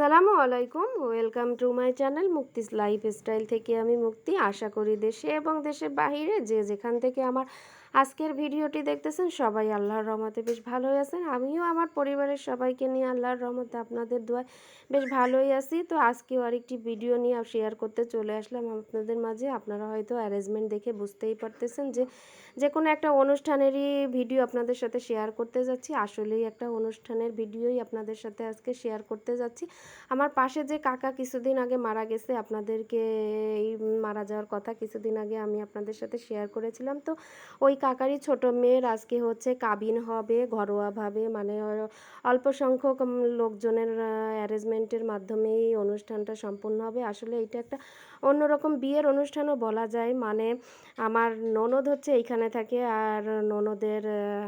আসসালামু আলাইকুম, welcome to my channel মুক্তিস লাইফস্টাইল থেকে আমি মুক্তি। আশা করি দেশে এবং দেশের বাহিরে যে যেখান থেকে আমার আজকের ভিডিওটি দেখতেছেন সবাই আল্লাহর রহমতে বেশ ভালোই আছেন। আমিও আমার পরিবারের সবাইকে নিয়ে আল্লাহর রহমতে আপনাদের দোয়ায় বেশ ভালোই আছি। তো আজকেও আরেকটি ভিডিও নিয়ে শেয়ার করতে চলে আসলাম আপনাদের মাঝে। আপনারা হয়তো অ্যারেঞ্জমেন্ট দেখে বুঝতেই পারতেছেন যে কোনো একটা অনুষ্ঠানেরই ভিডিও আপনাদের সাথে শেয়ার করতে যাচ্ছি। আসলেই একটা অনুষ্ঠানের ভিডিওই আপনাদের সাথে আজকে শেয়ার করতে যাচ্ছি। আমার পাশে যে কাকা কিছুদিন আগে মারা গেছে, আপনাদেরকে এই মারা যাওয়ার কথা কিছুদিন আগে আমি আপনাদের সাথে শেয়ার করেছিলাম। তো ওই কাকারই ছোট মেয়ের আজকে হচ্ছে কাবিন হবে ঘরোয়াভাবে, মানে অল্প সংখ্যক লোকজনের অ্যারেঞ্জমেন্টের মাধ্যমেই অনুষ্ঠানটা সম্পূর্ণ হবে। আসলে এটা একটা অন্যরকম বিয়ের অনুষ্ঠানও বলা যায়। মানে আমার ননদ হচ্ছে এইখানে থাকে, আর ননদের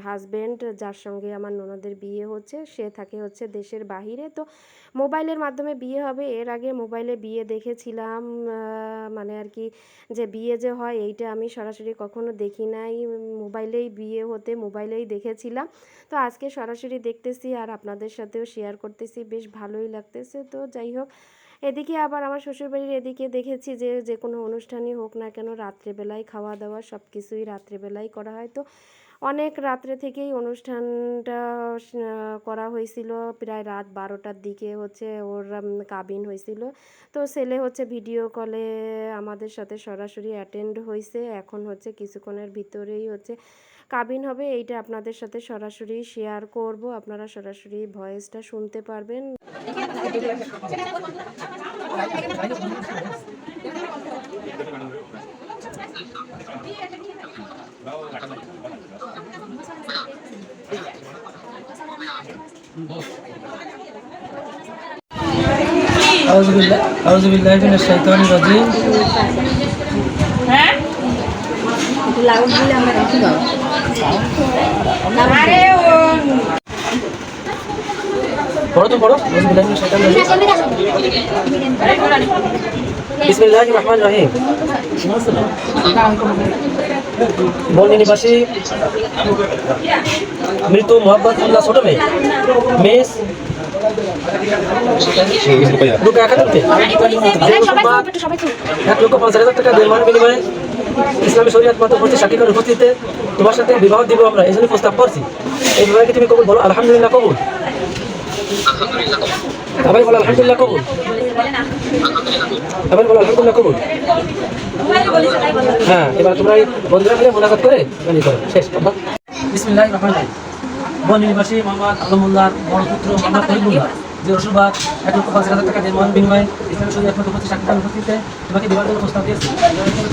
হাজবেন্ড যার সঙ্গে আমার ননদের বিয়ে হচ্ছে সে থাকে হচ্ছে দেশের বাহিরে। তো মোবাইলের মাধ্যমে বিয়ে হবে। এর আগে মোবাইলে বিয়ে দেখেছিলাম, মানে আর কি যে বিয়ে যে হয় এইটা আমি সরাসরি কখনো দেখি নাই। মোবাইলেই বিয়ে হতে মোবাইলেই দেখেছিলাম। তো আজকে সরাসরি দেখতেছি আর আপনাদের সাথেও শেয়ার করতেছি, বেশ ভালোই লাগতেছে। তো যাই হোক, এদিকে আবার আমার শ্বশুরবাড়ির এদিকে দেখেছি যে কোনো অনুষ্ঠানই হোক না কেন রাত্রেবেলায় খাওয়া দাওয়া সব কিছুই রাত্রেবেলায় করা হয়। তো অনেক রাত্রে থেকেই অনুষ্ঠানটা করা হয়েছিল, প্রায় রাত 12টার দিকে হচ্ছে ওর কাবিন হয়েছিল। তো ছেলে হচ্ছে ভিডিও কলে আমাদের সাথে সরাসরি অ্যাটেন্ড হয়েছে। এখন হচ্ছে কিছুক্ষণের ভিতরেই হচ্ছে কাবিন হবে। এইটা আপনাদের সাথে সরাসরি শেয়ার করব, আপনারা সরাসরি ভয়েসটা শুনতে পারবেন। আউযুবিল্লাহি মিনাশ শাইতানির রাজিম। হ্যাঁ একটু লাউড দিলে আমরা রাখি দাও। আরে ও পড়ো আউযুবিল্লাহি মিনাশ শাইতানির রাজিম। বিসমিল্লাহির রহমানির রহিম। বন্নি নিবাসী মৃত্যু মোহাম্মদুল্লাহ ছোট মেয়ে মিস রুকায়া খাতুনকে 1,50,000 টাকা দেওয়ার বিনিময়ে ইসলামী শরীয়ত মত প্রতি সাক্ষীকার উপস্থিতিতে তোমার সাথে বিবাহ দিব আমরা, এই জন্য প্রস্তাব করছি। এই বিবাহকে তুমি কবুল বলো? আলহামদুলিল্লাহ কবুল। সবাই বলো আলহামদুলিল্লাহ কবুল। সবাই বলো আলহামদুলিল্লাহ কবুল। হ্যাঁ, এবার তোমরা বন্ধুরা মিলে মোনাজাত করে করো। শেষ। বিসমিল্লাহির রহমানির রহিম। বন্নি নিবাসী মোহাম্মদ আলমুল্লাহর বড় পুত্র মোহাম্মদ তহিবুল্লাহ যে রসুলবাগ 1,50,000 টাকা দেওয়ার বিনিময়ে ইসলামী শরীয়ত মত প্রতি সাক্ষীকার উপস্থিতিতে তোমাকে বিবাহের জন্য প্রস্তাব দিয়েছি।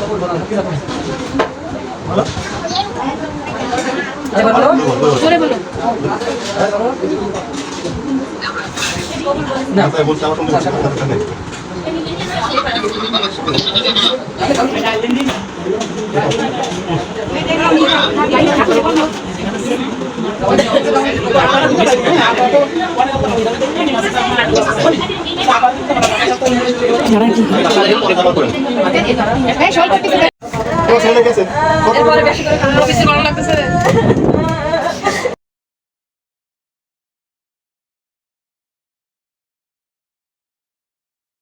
কবুল বলো আলহামদুলিল্লাহ কবুল। বলো এবার বলো জোরে বলো। না বলতে আমার সমস্যা নেই।